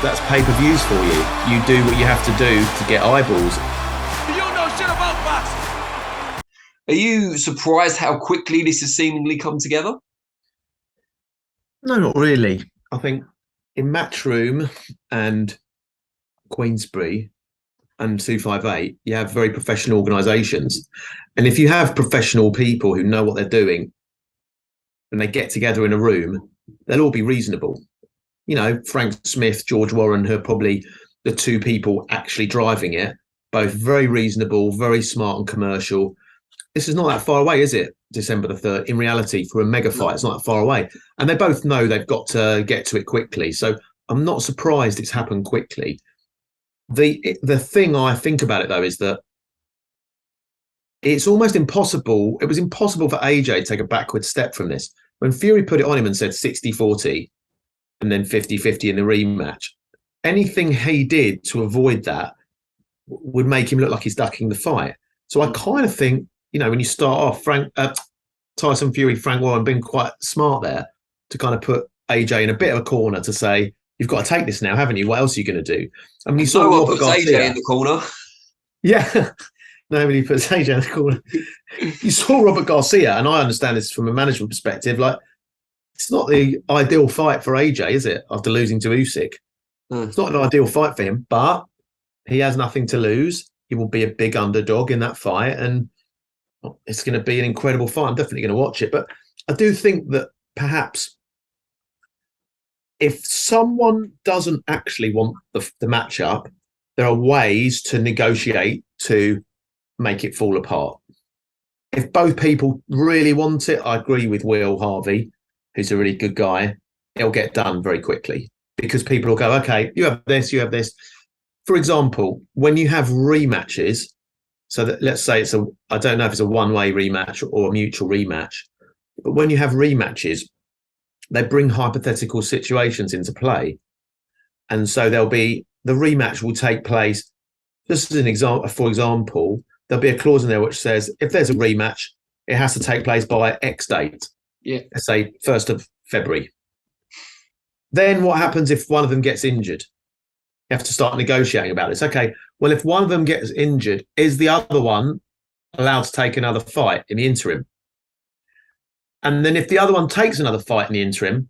that's pay-per-views for you. You do what you have to do to get eyeballs. You know shit about boxing. Are you surprised how quickly this has seemingly come together? No, not really. I think in Matchroom and Queensberry and 258, you have very professional organisations. And if you have professional people who know what they're doing and they get together in a room, they'll all be reasonable. You know, Frank Smith, George Warren, who are probably the two people actually driving it, both very reasonable, very smart and commercial. This is not that far away, is it? December the 3rd. In reality, for a mega fight, it's not that far away. And they both know they've got to get to it quickly. So I'm not surprised it's happened quickly. The thing I think about it, though, is that it's almost impossible. It was impossible for AJ to take a backward step from this. When Fury put it on him and said 60-40 and then 50-50 in the rematch, anything he did to avoid that would make him look like he's ducking the fight. So I kind of think, you know, when you start off, Tyson Fury, Frank Warren been quite smart there to kind of put AJ in a bit of a corner to say, you've got to take this now, haven't you? What else are you going to do? I mean, you saw Robert Garcia. AJ in the corner. Yeah. Nobody puts AJ in the corner. You saw Robert Garcia, and I understand this from a management perspective. Like, it's not the ideal fight for AJ, is it? After losing to Usyk, It's not an ideal fight for him, but he has nothing to lose. He will be a big underdog in that fight, and it's going to be an incredible fight. I'm definitely going to watch it. But I do think that perhaps if someone doesn't actually want the matchup, there are ways to negotiate to make it fall apart. If both people really want it, I agree with Will Harvey, who's a really good guy. It'll get done very quickly because people will go, okay, you have this, you have this. For example, when you have rematches, so that let's say I don't know if it's a one-way rematch or a mutual rematch, but when you have rematches, they bring hypothetical situations into play. And so the rematch will take place, just as an example, for example, there'll be a clause in there which says if there's a rematch, it has to take place by X date. Yeah. Let's say 1st of February. Then what happens if one of them gets injured? You have to start negotiating about this. Okay, well, if one of them gets injured, is the other one allowed to take another fight in the interim? And then if the other one takes another fight in the interim,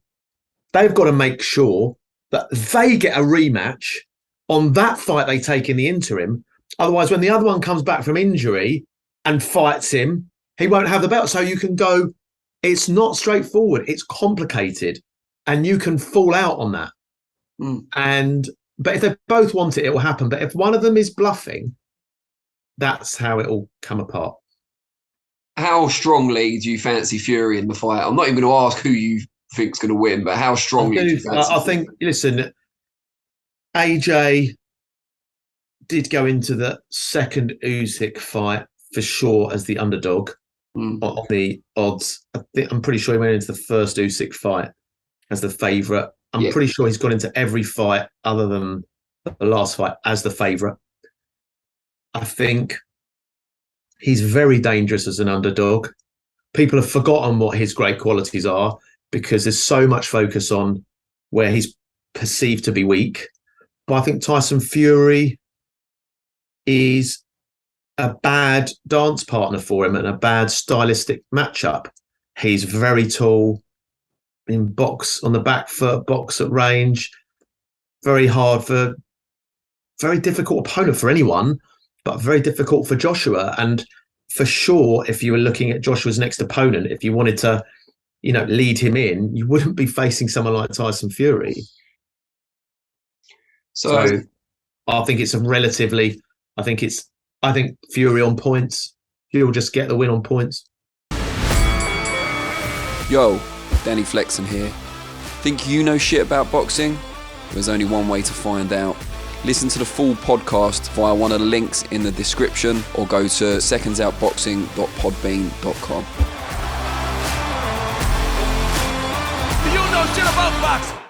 they've got to make sure that they get a rematch on that fight they take in the interim. Otherwise, when the other one comes back from injury and fights him, he won't have the belt. So you can go, it's not straightforward. It's complicated. And you can fall out on that. But if they both want it, it will happen. But if one of them is bluffing, that's how it will come apart. How strongly do you fancy Fury in the fight? I'm not even going to ask who you think's going to win, but how strongly do you fancy I think, listen, AJ did go into the second Usyk fight for sure as the underdog on the odds. I'm pretty sure he went into the first Usyk fight as the favourite. I'm pretty sure he's gone into every fight other than the last fight as the favourite. I think he's very dangerous as an underdog. People have forgotten what his great qualities are because there's so much focus on where he's perceived to be weak. But I think Tyson Fury is a bad dance partner for him and a bad stylistic matchup. He's very tall, in box on the back foot, box at range, very difficult opponent for anyone, but very difficult for Joshua. And for sure, if you were looking at Joshua's next opponent, if you wanted to, lead him in, you wouldn't be facing someone like Tyson Fury. So I think it's I think Fury on points. He'll just get the win on points. Yo, Danny Flexen here. Think you know shit about boxing? There's only one way to find out. Listen to the full podcast via one of the links in the description or go to secondsoutboxing.podbean.com. You know shit about boxing.